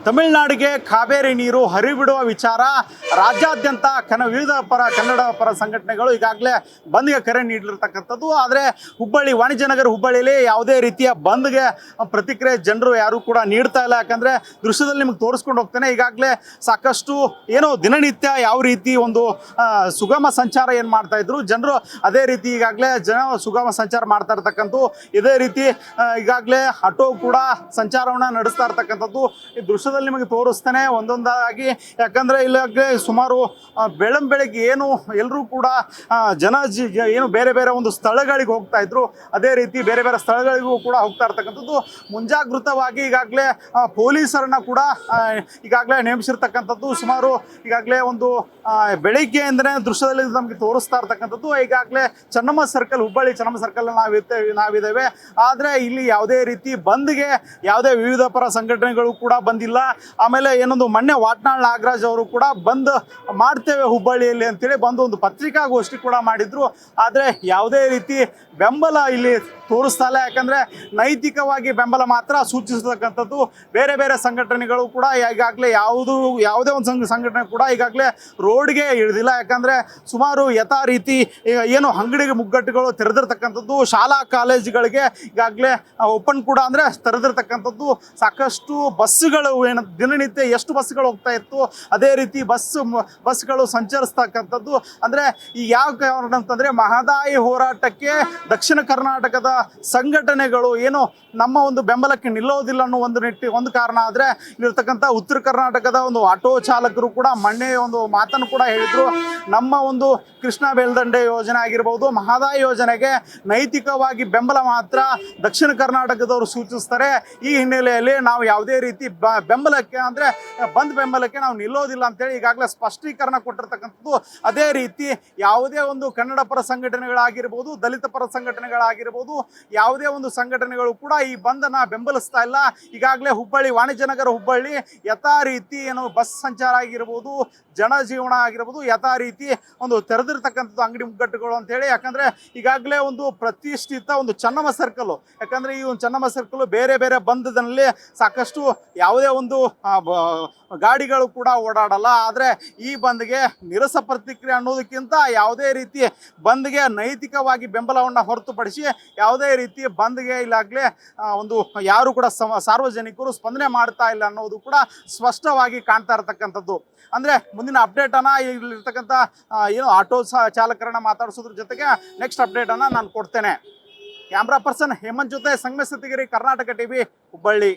ತಮಿಳುನಾಡಿಗೆ ಕಾವೇರಿ ನೀರು ಹರಿಬಿಡುವ ವಿಚಾರ ರಾಜ್ಯಾದ್ಯಂತ ವಿವಿಧ ಕನ್ನಡ ಪರ ಸಂಘಟನೆಗಳು ಈಗಾಗಲೇ ಬಂದ್ಗೆ ಕರೆ ನೀಡಿರ್ತಕ್ಕಂಥದ್ದು. ಆದರೆ ಹುಬ್ಬಳ್ಳಿ ವಾಣಿಜ್ಯ ನಗರ ಹುಬ್ಬಳ್ಳಿಯಲ್ಲಿ ಯಾವುದೇ ರೀತಿಯ ಬಂದ್ಗೆ ಪ್ರತಿಕ್ರಿಯೆ ಜನರು ಯಾರು ಕೂಡ ನೀಡ್ತಾ ಇಲ್ಲ. ಯಾಕಂದರೆ ದೃಶ್ಯದಲ್ಲಿ ನಿಮಗೆ ತೋರಿಸ್ಕೊಂಡು ಹೋಗ್ತೇನೆ. ಈಗಾಗಲೇ ಸಾಕಷ್ಟು ಏನೋ ದಿನನಿತ್ಯ ಯಾವ ರೀತಿ ಒಂದು ಸುಗಮ ಸಂಚಾರ ಏನು ಮಾಡ್ತಾ ಇದ್ರು ಜನರು, ಅದೇ ರೀತಿ ಈಗಾಗಲೇ ಸುಗಮ ಸಂಚಾರ ಮಾಡ್ತಾ ಇರ್ತಕ್ಕಂಥ ಇದೇ ರೀತಿ ಈಗಾಗಲೇ ಆಟೋ ಕೂಡ ಸಂಚಾರವನ್ನು ನಡೆಸ್ತಾ ಇರ್ತಕ್ಕಂಥದ್ದು ಈ ದೃಶ್ಯದಲ್ಲಿ ನಿಮಗೆ ತೋರಿಸ್ತೇನೆ ಒಂದೊಂದಾಗಿ. ಯಾಕಂದರೆ ಇಲ್ಲಾಗಲೇ ಸುಮಾರು ಬೆಳಗ್ಗೆ ಏನು ಎಲ್ಲರೂ ಕೂಡ ಏನು ಬೇರೆ ಬೇರೆ ಒಂದು ಸ್ಥಳಗಳಿಗೆ ಹೋಗ್ತಾ ಇದ್ರು, ಅದೇ ರೀತಿ ಬೇರೆ ಬೇರೆ ಸ್ಥಳಗಳಿಗೂ ಕೂಡ ಹೋಗ್ತಾ ಇರ್ತಕ್ಕಂಥದ್ದು. ಮುಂಜಾಗೃತವಾಗಿ ಈಗಾಗಲೇ ಪೊಲೀಸರನ್ನ ಕೂಡ ಈಗಾಗಲೇ ನೇಮಿಸಿರ್ತಕ್ಕಂಥದ್ದು. ಸುಮಾರು ಈಗಾಗಲೇ ಒಂದು ಬೆಳಿಗ್ಗೆ ಅಂದರೆ ದೃಶ್ಯದಲ್ಲಿ ನಮಗೆ ತೋರಿಸ್ತಾ ಇರ್ತಕ್ಕಂಥದ್ದು. ಈಗಾಗಲೇ ಚೆನ್ನಮ್ಮ ಸರ್ಕಲ್, ಹುಬ್ಬಳ್ಳಿ ಚೆನ್ನಮ್ಮ ಸರ್ಕಲ್ ನಾವಿದ್ದೇವೆ. ಆದರೆ ಇಲ್ಲಿ ಯಾವುದೇ ರೀತಿ ಬಂದ್ಗೆ ಯಾವುದೇ ವಿವಿಧ ಪರ ಸಂಘಟನೆಗಳು ಕೂಡ ಬಂದಿಲ್ಲ. ಆಮೇಲೆ ಏನೊಂದು ಮೊನ್ನೆ ವಾಟ್ನಾಳ್ ನಾಗರಾಜ್ ಅವರು ಕೂಡ ಬಂದ್ ಮಾಡ್ತೇವೆ ಹುಬ್ಬಳ್ಳಿಯಲ್ಲಿ ಅಂತೇಳಿ ಬಂದು ಒಂದು ಪತ್ರಿಕಾಗೋಷ್ಠಿ ಕೂಡ ಮಾಡಿದ್ರು. ಆದರೆ ಯಾವುದೇ ರೀತಿ ಬೆಂಬಲ ಇಲ್ಲಿ ತೋರಿಸ್ತಾ ಇಲ್ಲ. ಯಾಕಂದರೆ ನೈತಿಕವಾಗಿ ಬೆಂಬಲ ಮಾತ್ರ ಸೂಚಿಸತಕ್ಕಂಥದ್ದು. ಬೇರೆ ಬೇರೆ ಸಂಘಟನೆಗಳು ಕೂಡ ಈಗಾಗಲೇ ಯಾವುದೇ ಒಂದು ಸಂಘಟನೆ ಕೂಡ ಈಗಾಗಲೇ ರೋಡ್ಗೆ ಇಳಿದಿಲ್ಲ. ಯಾಕಂದರೆ ಸುಮಾರು ಯಥಾ ರೀತಿ ಏನು ಅಂಗಡಿಗೆ ಮುಗ್ಗಟ್ಟುಗಳು ತೆರೆದಿರ್ತಕ್ಕಂಥದ್ದು, ಶಾಲಾ ಕಾಲೇಜುಗಳಿಗೆ ಈಗಾಗಲೇ ಓಪನ್ ಕೂಡ ಅಂದರೆ ತೆರೆದಿರ್ತಕ್ಕಂಥದ್ದು. ಸಾಕಷ್ಟು ಬಸ್ಸುಗಳು ಏನು ದಿನನಿತ್ಯ ಎಷ್ಟು ಬಸ್ಸುಗಳು ಹೋಗ್ತಾ ಇತ್ತು, ಅದೇ ರೀತಿ ಬಸ್ಗಳು ಸಂಚರಿಸ್ತಕ್ಕಂಥದ್ದು. ಅಂದರೆ ಈ ಯಾವ ಕಾರಣ ಅಂತಂದರೆ ಮಹದಾಯಿ ಹೋರಾಟಕ್ಕೆ ದಕ್ಷಿಣ ಕರ್ನಾಟಕದ ಸಂಘಟನೆಗಳು ಏನು ನಮ್ಮ ಒಂದು ಬೆಂಬಲಕ್ಕೆ ನಿಲ್ಲೋದಿಲ್ಲ ಅನ್ನೋ ಒಂದು ಕಾರಣ. ಆದರೆ ಇಲ್ಲಿರ್ತಕ್ಕಂಥ ಉತ್ತರ ಕರ್ನಾಟಕದ ಒಂದು ಆಟೋ ಚಾಲಕರು ಕೂಡ ಮೊನ್ನೆ ಒಂದು ಮಾತನ್ನು ಕೂಡ ಹೇಳಿದರು. ನಮ್ಮ ಒಂದು ಕೃಷ್ಣ ಬೇಲ್ದಂಡೆ ಯೋಜನೆ ಆಗಿರ್ಬೋದು, ಮಹದಾಯಿ ಯೋಜನೆಗೆ ನೈತಿಕವಾಗಿ ಬೆಂಬಲ ಮಾತ್ರ ದಕ್ಷಿಣ ಕರ್ನಾಟಕದವರು ಸೂಚಿಸ್ತಾರೆ. ಈ ಹಿನ್ನೆಲೆಯಲ್ಲಿ ನಾವು ಯಾವುದೇ ರೀತಿ ಬೆಂಬಲಕ್ಕೆ ಅಂದರೆ ಬಂದ್ ಬೆಂಬಲಕ್ಕೆ ನಾವು ನಿಲ್ಲೋದಿಲ್ಲ ಅಂತೇಳಿ ಈಗಾಗಲೇ ಸ್ಪಷ್ಟೀಕರಣ ಕೊಟ್ಟಿರ್ತಕ್ಕಂಥದ್ದು. ಅದೇ ರೀತಿ ಯಾವುದೇ ಒಂದು ಕನ್ನಡ ಪರ ಸಂಘಟನೆಗಳಾಗಿರ್ಬೋದು, ದಲಿತ ಪರ ಸಂಘಟನೆಗಳಾಗಿರ್ಬೋದು, ಯಾವುದೇ ಒಂದು ಸಂಘಟನೆಗಳು ಕೂಡ ಈ ಬಂದನ್ನು ಬೆಂಬಲಿಸ್ತಾ ಇಲ್ಲ. ಈಗಾಗಲೇ ಹುಬ್ಬಳ್ಳಿ ವಾಣಿಜ್ಯ ನಗರ ಹುಬ್ಬಳ್ಳಿ ಯಥಾ ರೀತಿ ಏನು ಬಸ್ ಸಂಚಾರ ಆಗಿರ್ಬೋದು, ಜನಜೀವನ ಆಗಿರ್ಬೋದು, ಯಥಾ ರೀತಿ ಒಂದು ತೆರೆದಿರ್ತಕ್ಕಂಥದ್ದು ಅಂಗಡಿ ಮುಗ್ಗಟ್ಟುಗಳು ಅಂತೇಳಿ. ಯಾಕಂದರೆ ಈಗಾಗಲೇ ಒಂದು ಪ್ರತಿಷ್ಠಿತ ಒಂದು ಚೆನ್ನಮ್ಮ ಸರ್ಕಲ್ಲು, ಯಾಕಂದರೆ ಈ ಒಂದು ಚೆನ್ನಮ್ಮ ಸರ್ಕಲ್ಲು ಬೇರೆ ಬೇರೆ ಬಂಧದಲ್ಲಿ ಸಾಕಷ್ಟು ಯಾವುದೇ ಒಂದು ಗಾಡಿಗಳು ಕೂಡ ಓಡಾಡಲ್ಲ. ಆದರೆ ಈ ಬಂದ್ಗೆ ನಿರಸ ಪ್ರತಿಕ್ರಿಯೆ ಅನ್ನೋದಕ್ಕಿಂತ ಯಾವುದೇ ರೀತಿ ಬಂದ್ಗೆ ನೈತಿಕವಾಗಿ ಬೆಂಬಲವನ್ನು ಹೊರತುಪಡಿಸಿ ಯಾವುದೇ ರೀತಿ ಬಂದ್ಗೆ ಇಲ್ಲಾಗಲೇ ಒಂದು ಯಾರು ಕೂಡ ಸಾರ್ವಜನಿಕರು ಸ್ಪಂದನೆ ಮಾಡ್ತಾ ಇಲ್ಲ ಅನ್ನೋದು ಕೂಡ ಸ್ಪಷ್ಟವಾಗಿ ಕಾಣ್ತಾ ಇರತಕ್ಕಂಥದ್ದು. ಅಂದರೆ ಮುಂದಿನ ಅಪ್ಡೇಟನ್ನು ಇಲ್ಲಿರ್ತಕ್ಕಂಥ ಏನು ಆಟೋ ಚಾಲಕರನ್ನ ಮಾತಾಡಿಸೋದ್ರ ಜೊತೆಗೆ ನೆಕ್ಸ್ಟ್ ಅಪ್ಡೇಟನ್ನು ನಾನು ಕೊಡ್ತೇನೆ. ಕ್ಯಾಮ್ರಾ ಪರ್ಸನ್ ಹೇಮಂತ್ ಜೊತೆ ಸಂಗಮೇಶ್ ಸತ್ತಿಗಿರಿ, ಕರ್ನಾಟಕ ಟಿವಿ, ಹುಬ್ಬಳ್ಳಿ.